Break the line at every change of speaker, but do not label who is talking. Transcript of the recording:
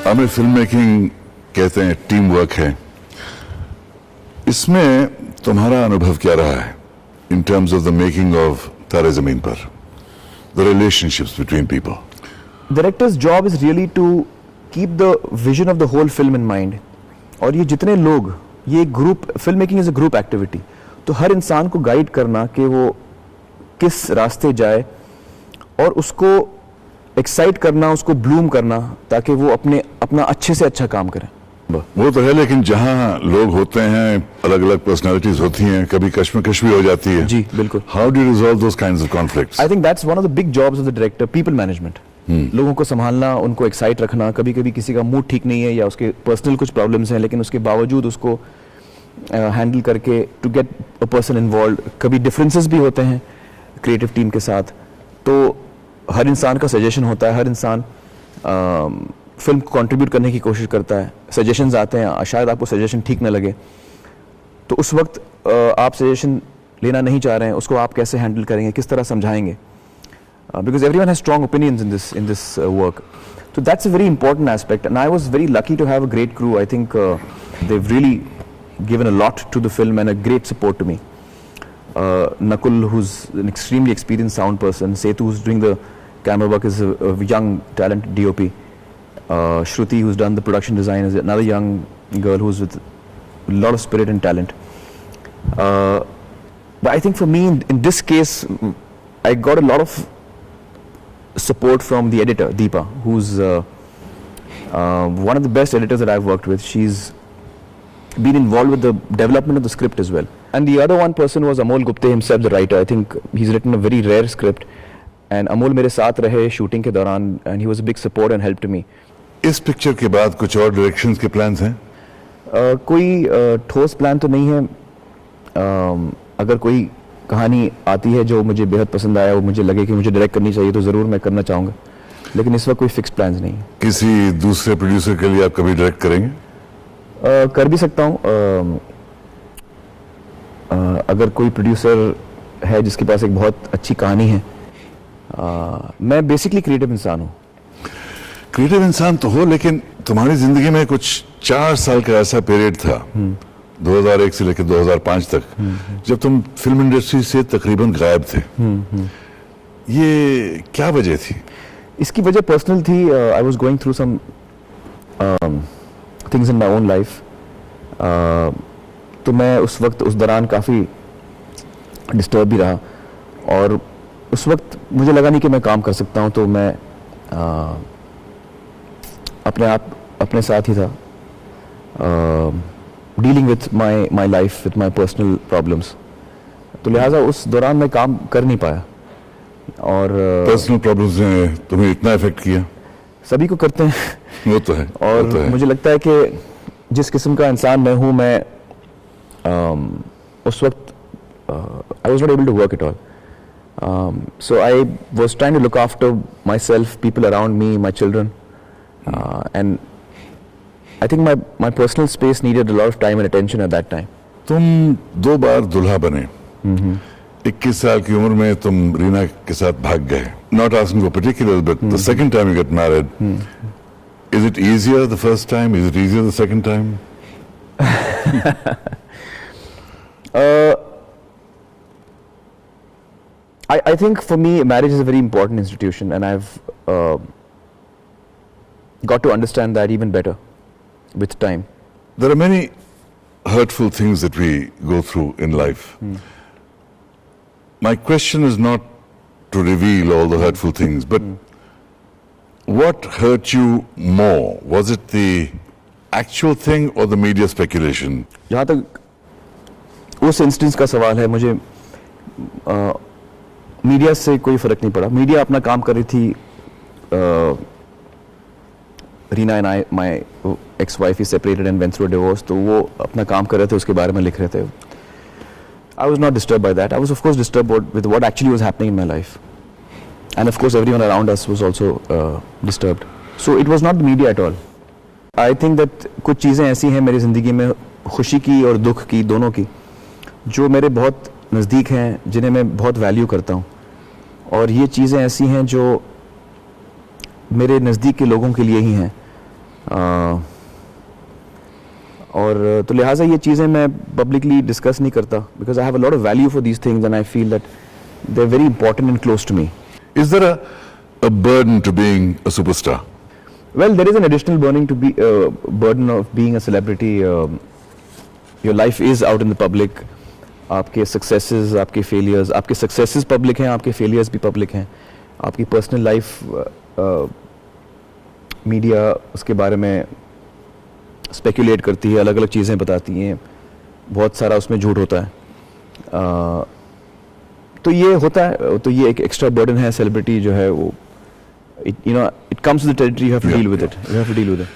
हमें film making कहते हैं टीम वर्क है, इसमें तुम्हारा अनुभव क्या रहा है in terms of the making of Taare Zameen Par, the relationships between people?
Directors job is really to keep the vision of the whole film in mind. और ये जितने लोग, ये group, film making is a group activity, तो हर इंसान को guide करना कि वो किस रास्ते जाए और उसको एक्साइट करना, उसको ब्लूम करना, ताकि वो अपना अच्छे से अच्छा काम करें।
वो तो है, लेकिन जहाँ लोग होते हैं, अलग अलग पर्सनालिटीज होती हैं, कभी कश्मकश भी हो जाती है।
जी बिल्कुल।
How do you resolve those kinds of conflicts?
I think that's one of the big jobs of the director, people management. लोगों को संभालना, उनको एक्साइट रखना। कभी कभी किसी का मूड ठीक नहीं है या उसके पर्सनल कुछ प्रॉब्लम्स हैं, लेकिन उसके बावजूद उसको हैंडल करके to get a person involve. कभी डिफरेंसेस भी होते हैं क्रिएटिव टीम के साथ, तो हर इंसान का सजेशन होता है, हर इंसान फिल्म को कंट्रीब्यूट करने की कोशिश करता है। सजेशंस आते हैं, शायद आपको सजेशन ठीक ना लगे, तो उस वक्त आप सजेशन लेना नहीं चाह रहे हैं, उसको आप कैसे हैंडल करेंगे, किस तरह समझाएंगे? Because everyone has strong opinions in this work, so that's a very important aspect. And I was very lucky to have a great crew. I think they've really given a lot to the film and a great support to me. Nakul, who's an extremely experienced sound person, Setu, who's doing the camera work, is a young talented DOP. Shruti, who's done the production design, is another young girl who's with a lot of spirit and talent. But I think for me, in this case, I got a lot of support from the editor, Deepa, who's one of the best editors that I've worked with. She's been involved with the development of the script as well. And the other one person was Amol Gupte himself, the writer. I think he's written a very rare script. And Amol मेरे साथ रहे shooting के दौरान, and he was a big support and help to me.
इस picture के बाद कुछ और डायरेक्शंस के प्लान्स हैं?
कोई ठोस प्लान तो नहीं है। अगर कोई कहानी आती है जो मुझे बेहद पसंद आया, वो मुझे लगे कि मुझे डायरेक्ट करनी चाहिए, तो ज़रूर मैं करना चाहूँगा, लेकिन इस वक्त कोई फिक्स प्लान्स नहीं है।
किसी दूसरे प्रोड्यूसर के लिए आप कभी डायरेक्ट करेंगे?
कर भी सकता हूँ। अगर कोई प्रोड्यूसर है जिसके पास एक बहुत अच्छी कहानी है। मैं बेसिकली क्रिएटिव इंसान हूँ।
क्रिएटिव इंसान तो हो, लेकिन तुम्हारी जिंदगी में कुछ 4 साल का ऐसा पीरियड था 2001 से लेकर 2005 तक, जब तुम फिल्म इंडस्ट्री से तकरीबन गायब थे। ये क्या वजह थी?
इसकी वजह पर्सनल थी। I was going through some things in my own life. तो मैं उस वक्त, उस दौरान काफ़ी डिस्टर्ब भी रहा, और उस वक्त मुझे लगा नहीं कि मैं काम कर सकता हूँ, तो मैं अपने साथ ही था, dealing with my life, with my personal problems. तो लिहाजा उस दौरान मैं काम कर नहीं पाया। और
पर्सनल प्रॉब्लम्स ने तुम्हें इतना इफेक्ट किया?
सभी को करते हैं।
वो तो है।
और
वो तो है।
मुझे लगता है कि जिस किस्म का इंसान मैं हूँ, मैं उस वक्त I was not able to work at all. So I was trying to look after myself, people around me, my children, and I think my personal space needed a lot of time and attention at that time.
तुम 2 बार दुल्हा बने। 21 साल की उम्र में तुम रीना के साथ भाग गए। Not asking for particulars, but the second time you get married, is it easier the first time? Is it easier the second time?
I think for me, marriage is a very important institution, and I've got to understand that even better with time.
There are many hurtful things that we go through in life. My question is not to reveal all the hurtful things, but what hurt you more? Was it the actual thing or the media speculation?
जहाँ तक उस instance का सवाल है, मुझे media से कोई फर्क नहीं पड़ा। मीडिया अपना काम कर रही थी। Reena and I, my ex wife is separated and went through a divorce, तो वो अपना काम कर रहे थे, उसके बारे में लिख रहे थे। आई was not disturb by that. I was of course disturb with what actually was happening in my life, and of course everyone around us was also disturbed. So it was not the media at all. I think that कुछ चीज़ें ऐसी हैं मेरी ज़िंदगी में, खुशी की और दुख की, दोनों की, जो मेरे बहुत नज़दीक हैं, जिन्हें मैं बहुत वैल्यू करता हूँ। और ये चीज़ें ऐसी हैं जो मेरे नज़दीक के लोगों के लिए ही हैं। और तो लिहाजा ये चीज़ें मैं पब्लिकली डिस्कस नहीं करता because I have a lot of value for these things and I feel that they are very important and close to me.
Is there a burden to being a superstar?
Well, there is an additional burden of being a celebrity. Your life is out in the public. आपके successes, आपके failures, आपके successes public हैं, आपके failures भी public हैं. आपकी personal life media उसके बारे में speculate करती है, अलग-अलग चीज़ें बताती हैं. बहुत सारा उसमें झूठ होता है. तो ये होता है, तो ये एक एक्स्ट्रा बर्डन है. सेलिब्रिटी जो है वो, it comes with the territory, you have to deal with it. You have to deal with it.